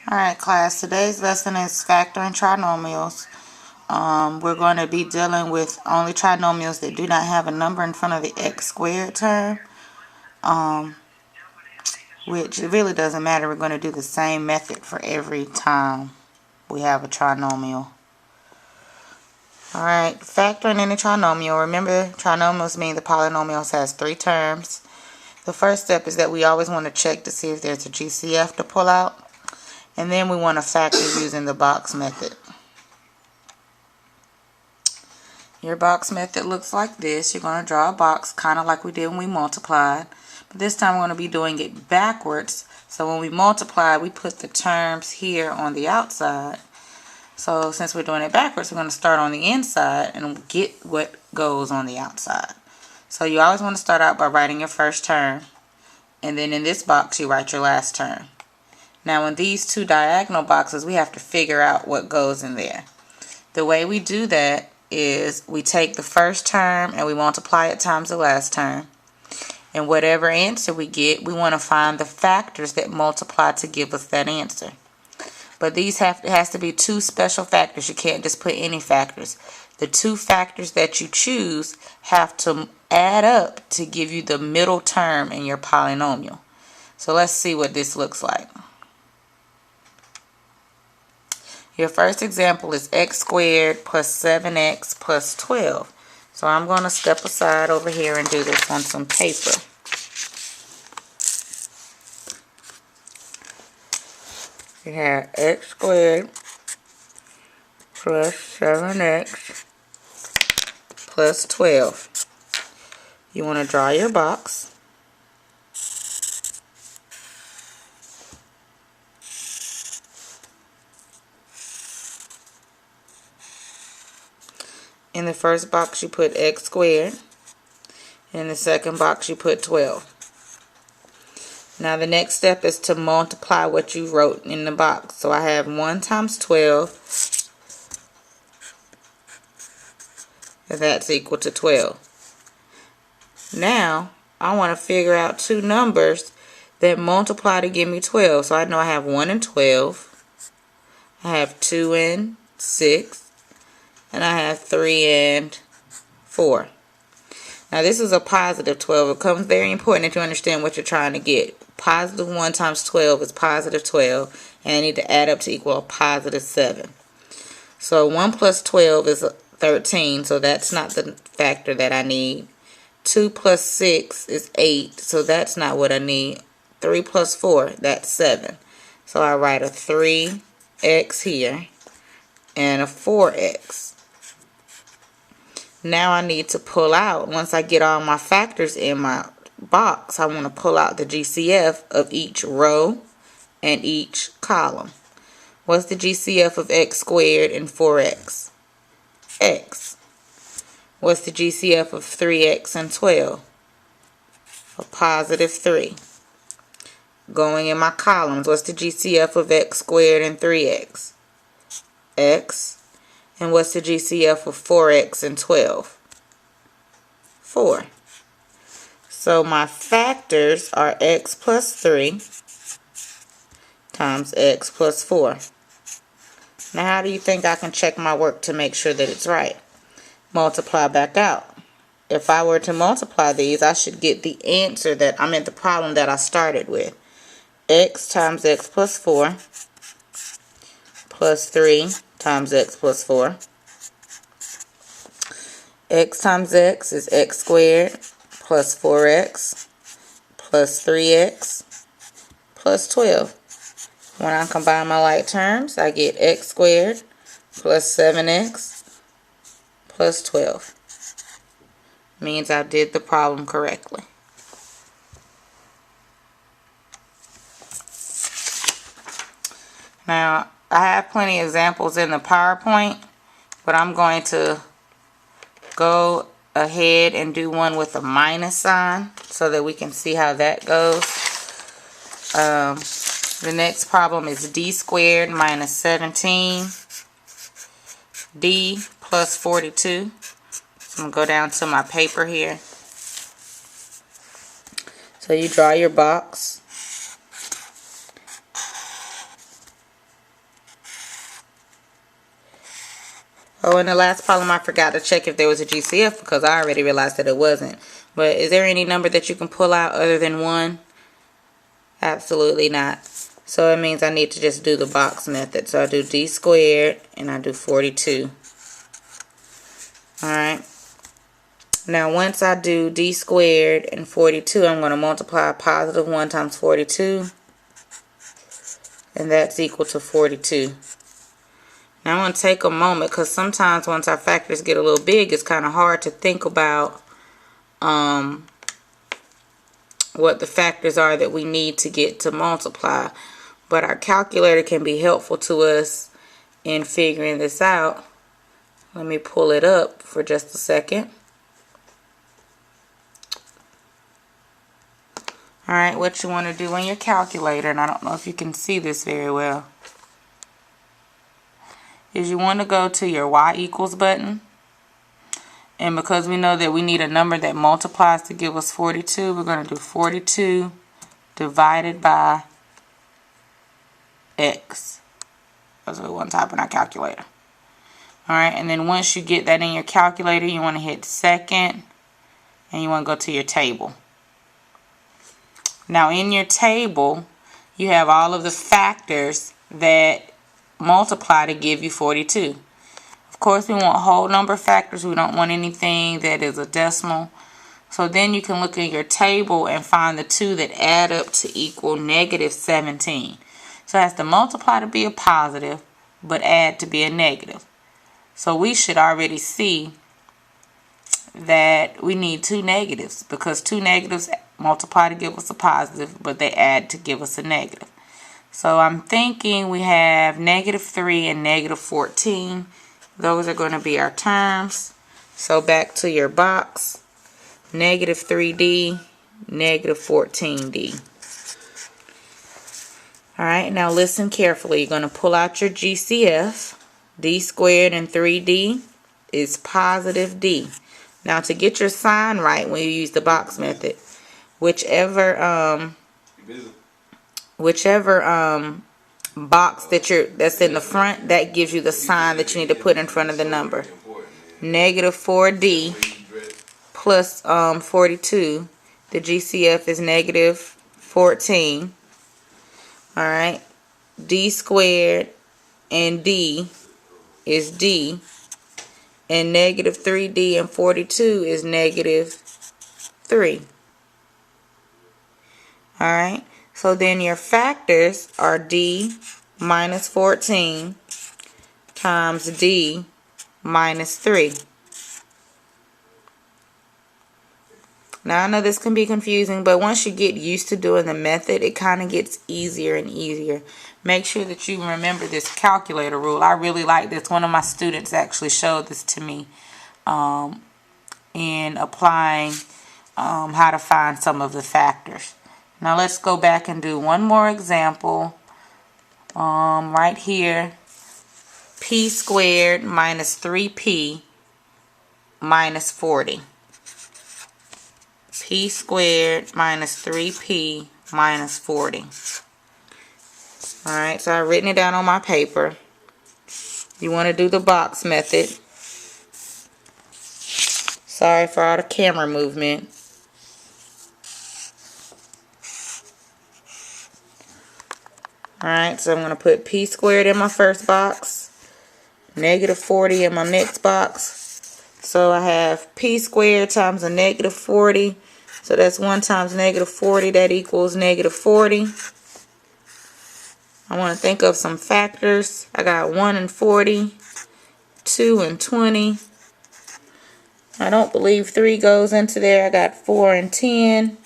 Alright class, today's lesson is factoring trinomials. We're going to be dealing with only trinomials that do not have a number in front of the x squared term, which it really doesn't matter. We're going to do the same method for every time we have a trinomial. Alright, factoring any trinomial. Remember, trinomials mean the polynomials has three terms. The first step is that we always want to check to see if there's a GCF to pull out. And then we want to factor using the box method. Your box method looks like this. You're going to draw a box kind of like we did when we multiplied. But this time we're going to be doing it backwards. So when we multiply, we put the terms here on the outside. So since we're doing it backwards, we're going to start on the inside and get what goes on the outside. So you always want to start out by writing your first term. And then in this box, you write your last term. Now in these two diagonal boxes, we have to figure out what goes in there. The way we do that is we take the first term and we multiply it times the last term. And whatever answer we get, we want to find the factors that multiply to give us that answer. But these has to be two special factors. You can't just put any factors. The two factors that you choose have to add up to give you the middle term in your polynomial. So let's see what this looks like. Your first example is x squared plus 7x plus 12. So I'm going to step aside over here and do this on some paper. You have x squared plus 7x plus 12. You want to draw your box. In the first box you put x squared. In the second box you put 12. Now the next step is to multiply what you wrote in the box. So I have 1 times 12. And that's equal to 12. Now I want to figure out two numbers that multiply to give me 12. So I know I have 1 and 12. I have 2 and 6. And I have 3 and 4. Now this is a positive 12. It becomes very important that you understand what you're trying to get. Positive 1 times 12 is positive 12. And I need to add up to equal a positive 7. So 1 plus 12 is 13. So that's not the factor that I need. 2 plus 6 is 8. So that's not what I need. 3 plus 4, that's 7. So I write a 3x here and a 4x. Now I need to pull out, once I get all my factors in my box, I want to pull out the GCF of each row and each column. What's the GCF of x squared and 4x? X. What's the GCF of 3x and 12? A positive 3. Going in my columns, what's the GCF of x squared and 3x? X. And what's the GCF of 4x and 12? 4. So my factors are x plus 3 times x plus 4. Now how do you think I can check my work to make sure that it's right? Multiply back out. If I were to multiply these, I should get the answer that I'm in the problem that I started with. X times x plus 4 plus 3 times x plus 4. X times x is x squared plus 4x plus 3x plus 12. When I combine my like terms, I get x squared plus 7x plus 12. Means I did the problem correctly. Now, I have plenty of examples in the PowerPoint, but I'm going to go ahead and do one with a minus sign so that we can see how that goes. The next problem is d squared minus 17, d plus 42. So I'm going to go down to my paper here. So you draw your box. Oh, and the last problem, I forgot to check if there was a GCF because I already realized that it wasn't. But is there any number that you can pull out other than 1? Absolutely not. So it means I need to just do the box method. So I do d squared and I do 42. Alright. Now once I do d squared and 42, I'm going to multiply positive 1 times 42. And that's equal to 42. Now I'm going to take a moment because sometimes once our factors get a little big, it's kind of hard to think about what the factors are that we need to get to multiply. But our calculator can be helpful to us in figuring this out. Let me pull it up for just a second. Alright, what you want to do on your calculator, and I don't know if you can see this very well, is you want to go to your y equals button. And because we know that we need a number that multiplies to give us 42, we're going to do 42 divided by x. That's what we want to type in our calculator. Alright, and then once you get that in your calculator, you want to hit second, and you want to go to your table. Now in your table, you have all of the factors that multiply to give you 42. Of course, we want whole number factors. We don't want anything that is a decimal. So then you can look in your table and find the two that add up to equal negative 17. So it has to multiply to be a positive, but add to be a negative. So we should already see that we need 2 negatives because 2 negatives multiply to give us a positive, but they add to give us a negative. So I'm thinking we have negative 3 and negative 14. Those are going to be our terms. So back to your box. Negative 3D, negative 14D. Alright, now listen carefully. You're going to pull out your GCF. D squared and 3D is positive D. Now to get your sign right when you use the box method, whichever box that's in the front, that gives you the sign that you need to put in front of the number. Negative 4D plus 42. The GCF is negative 14. Alright. D squared and D is D. And negative 3D and 42 is negative 3. Alright. So then your factors are D minus 14 times D minus 3. Now I know this can be confusing, but once you get used to doing the method, it kind of gets easier and easier. Make sure that you remember this calculator rule. I really like this. One of my students actually showed this to me in applying how to find some of the factors. Now let's go back and do one more example. Right here, p squared minus 3p minus 40. P squared minus 3p minus 40. Alright, so I've written it down on my paper. You want to do the box method. Sorry for all the camera movement. Alright, so I'm going to put p squared in my first box, negative 40 in my next box. So I have p squared times a negative 40. So that's 1 times negative 40. That equals negative 40. I want to think of some factors. I got 1 and 40, 2 and 20. I don't believe 3 goes into there. I got 4 and 10.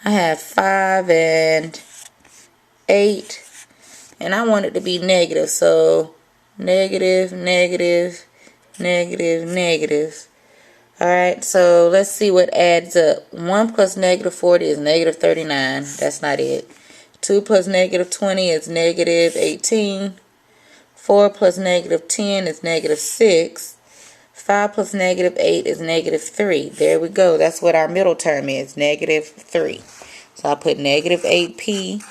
I have 5 and 8. And I want it to be negative. So negative, negative, negative, negative. Alright, so let's see what adds up. 1 plus negative 40 is negative 39. That's not it. 2 plus negative 20 is negative 18. 4 plus negative 10 is negative 6. 5 plus negative 8 is negative 3. There we go. That's what our middle term is, negative 3. So I put negative 8p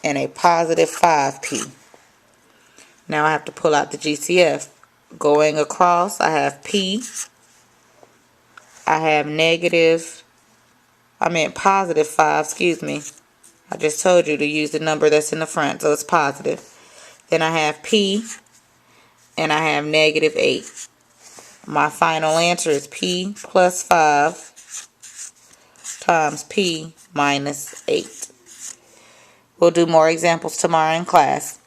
and a positive 5p. Now I have to pull out the GCF. Going across, I have P. I have positive 5, excuse me. I just told you to use the number that's in the front, so it's positive. Then I have P, and I have negative 8. My final answer is P plus 5 times P minus 8. We'll do more examples tomorrow in class.